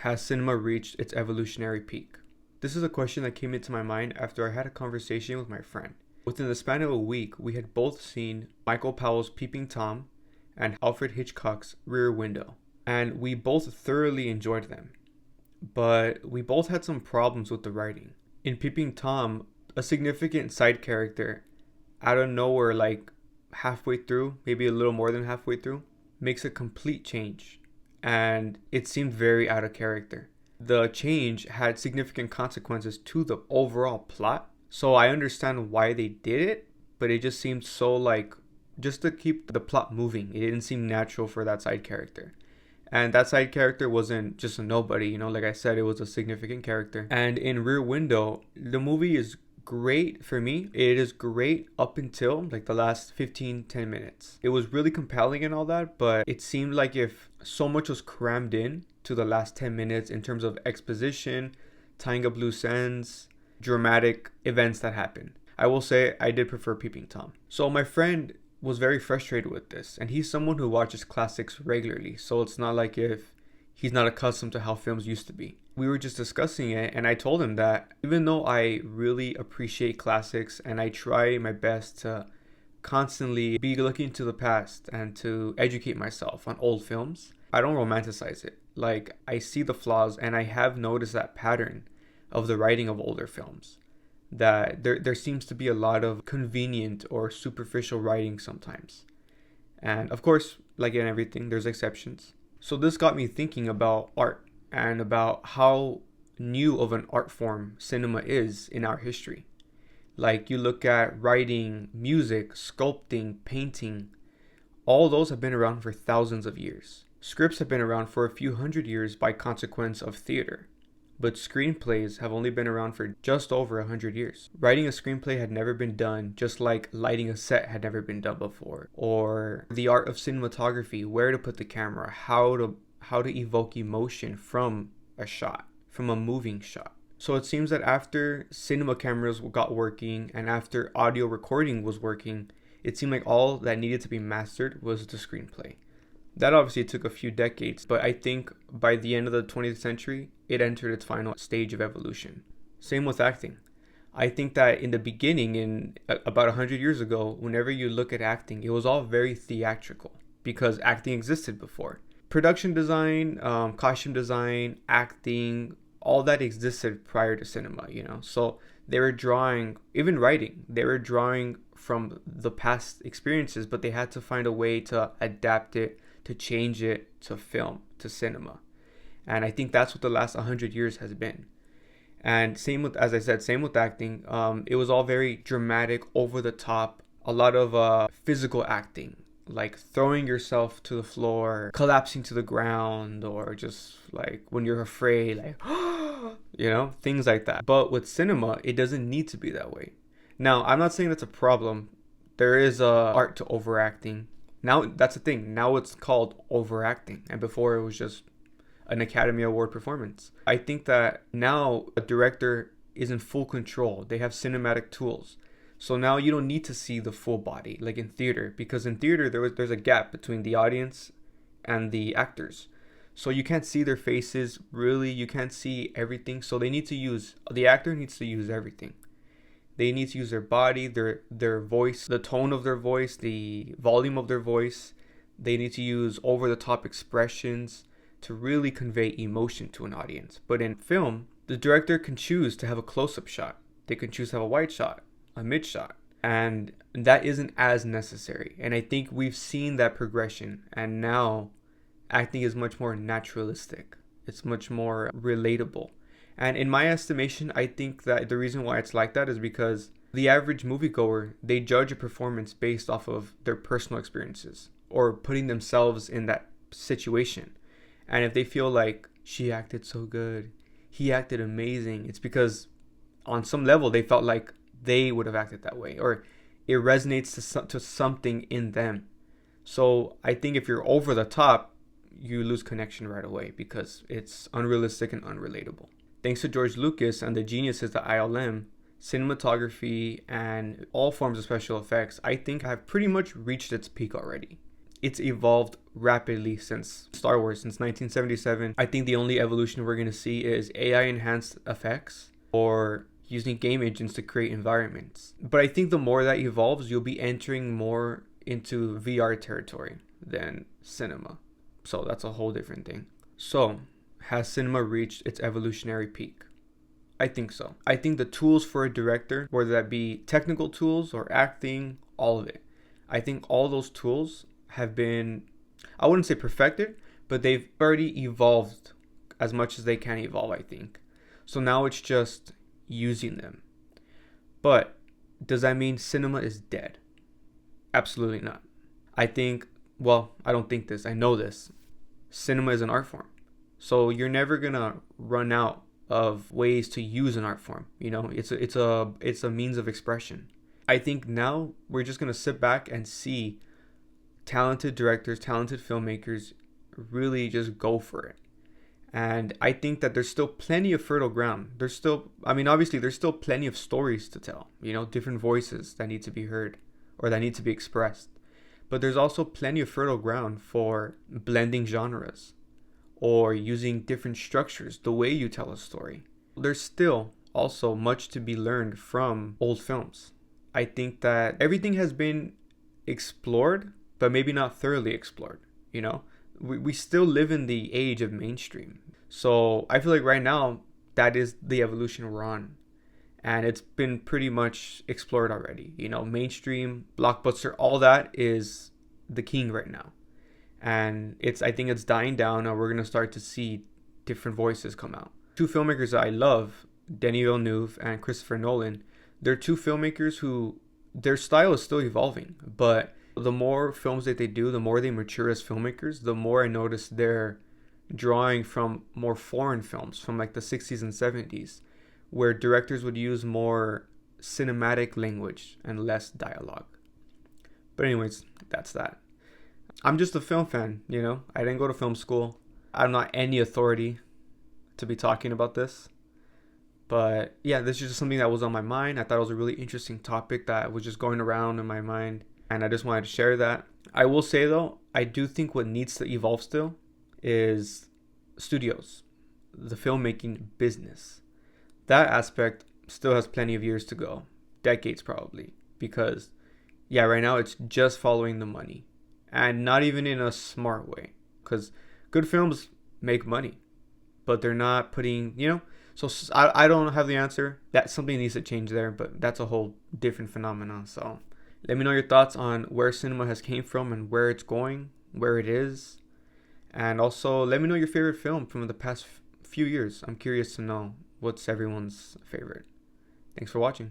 Has cinema reached its evolutionary peak? This is a question that came into my mind after I had a conversation with my friend. Within the span of a week, we had both seen Michael Powell's Peeping Tom and Alfred Hitchcock's Rear Window, and we both thoroughly enjoyed them. But we both had some problems with the writing. In Peeping Tom, a significant side character, out of nowhere, like halfway through, maybe a little more than halfway through, makes a complete change, and it seemed very out of character. The change had significant consequences to the overall plot, so I understand why they did it, but it just seemed so like just to keep the plot moving. It didn't seem natural for that side character. And that side character wasn't just a nobody, like I said, it was a significant character. And in Rear Window, the movie is great for me. It is great up until like the last 15-10 minutes. It was really compelling and all that, but it seemed like if so much was crammed in to the last 10 minutes in terms of exposition, tying up loose ends, dramatic events that happen. I will say I did prefer Peeping Tom. So my friend was very frustrated with this, and he's someone who watches classics regularly, so it's not like if he's not accustomed to how films used to be. We were just discussing it, and I told him that even though I really appreciate classics and I try my best to constantly be looking to the past and to educate myself on old films, I don't romanticize it. Like, I see the flaws, and I have noticed that pattern of the writing of older films, that there seems to be a lot of convenient or superficial writing sometimes. And of course, like in everything, there's exceptions. So this got me thinking about art and about how new of an art form cinema is in our history. Like, you look at writing, music, sculpting, painting, all those have been around for thousands of years. Scripts have been around for a few hundred years by consequence of theater, but screenplays have only been around for just over 100 years. Writing a screenplay had never been done, just like lighting a set had never been done before. Or the art of cinematography, where to put the camera, how to evoke emotion from a shot, from a moving shot. So it seems that after cinema cameras got working and after audio recording was working, it seemed like all that needed to be mastered was the screenplay. That obviously took a few decades, but I think by the end of the 20th century, it entered its final stage of evolution. Same with acting. I think that in the beginning, in about 100 years ago, whenever you look at acting, it was all very theatrical because acting existed before. Production design, costume design, acting, all that existed prior to cinema, So they were drawing, even writing, they were drawing from the past experiences, but they had to find a way to adapt it, to change it to film, to cinema. And I think that's what the last 100 years has been. And same with, as I said, same with acting. It was all very dramatic, over the top, a lot of physical acting, like throwing yourself to the floor, collapsing to the ground, or just like when you're afraid, like, things like that. But with cinema, it doesn't need to be that way. Now, I'm not saying that's a problem. There is a art to overacting. Now, that's the thing. Now it's called overacting. And before it was just an Academy Award performance. I think that now a director is in full control. They have cinematic tools. So now you don't need to see the full body like in theater, because in theater there's a gap between the audience and the actors. So you can't see their faces, really, you can't see everything. So the actor needs to use everything. They need to use their body, their voice, the tone of their voice, the volume of their voice. They need to use over the top expressions to really convey emotion to an audience. But in film, the director can choose to have a close-up shot. They can choose to have a wide shot, a mid shot, and that isn't as necessary. And I think we've seen that progression, and now acting is much more naturalistic. It's much more relatable. And in my estimation, I think that the reason why it's like that is because the average moviegoer, they judge a performance based off of their personal experiences or putting themselves in that situation. And if they feel like she acted so good, he acted amazing, it's because on some level they felt like they would have acted that way, or it resonates to something in them. So I think if you're over the top, you lose connection right away because it's unrealistic and unrelatable. Thanks to George Lucas and the geniuses at ILM, cinematography and all forms of special effects, I think, have pretty much reached its peak already. It's evolved rapidly since Star Wars, since 1977. I think the only evolution we're going to see is AI enhanced effects or using game engines to create environments. But I think the more that evolves, you'll be entering more into VR territory than cinema. So that's a whole different thing. So, has cinema reached its evolutionary peak? I think so. I think the tools for a director, whether that be technical tools or acting, all of it, I think all those tools have been, I wouldn't say perfected, but they've already evolved as much as they can evolve, I think. So now it's just using them. But does that mean cinema is dead? Absolutely not. I think, well, I don't think this, I know this. Cinema is an art form. So you're never gonna run out of ways to use an art form. You know, it's a means of expression. I think now we're just gonna sit back and see talented directors, talented filmmakers really just go for it. And I think that there's still plenty of fertile ground. There's still, I mean, obviously there's still plenty of stories to tell, you know, different voices that need to be heard or that need to be expressed. But there's also plenty of fertile ground for blending genres or using different structures, the way you tell a story. There's still also much to be learned from old films. I think that everything has been explored, but maybe not thoroughly explored, you know? We still live in the age of mainstream. So I feel like right now, that is the evolution we're on. And it's been pretty much explored already. You know, mainstream, blockbuster, all that is the king right now. And I think it's dying down, and we're going to start to see different voices come out. Two filmmakers that I love, Denis Villeneuve and Christopher Nolan, they're two filmmakers who, their style is still evolving. But the more films that they do, the more they mature as filmmakers, the more I notice they're drawing from more foreign films from like the 60s and 70s, where directors would use more cinematic language and less dialogue. But anyways, that's that. I'm just a film fan, you know? I didn't go to film school. I'm not any authority to be talking about this. But yeah, this is just something that was on my mind. I thought it was a really interesting topic that was just going around in my mind, and I just wanted to share that. I will say though, I do think what needs to evolve still is studios, the filmmaking business. That aspect still has plenty of years to go, decades probably, because yeah, right now it's just following the money, and not even in a smart way, because good films make money, but they're not putting, you know, so I don't have the answer. That something needs to change there, but that's a whole different phenomenon. So let me know your thoughts on where cinema has came from and where it's going, where it is, and also let me know your favorite film from the past few years. I'm curious to know what's everyone's favorite. Thanks for watching.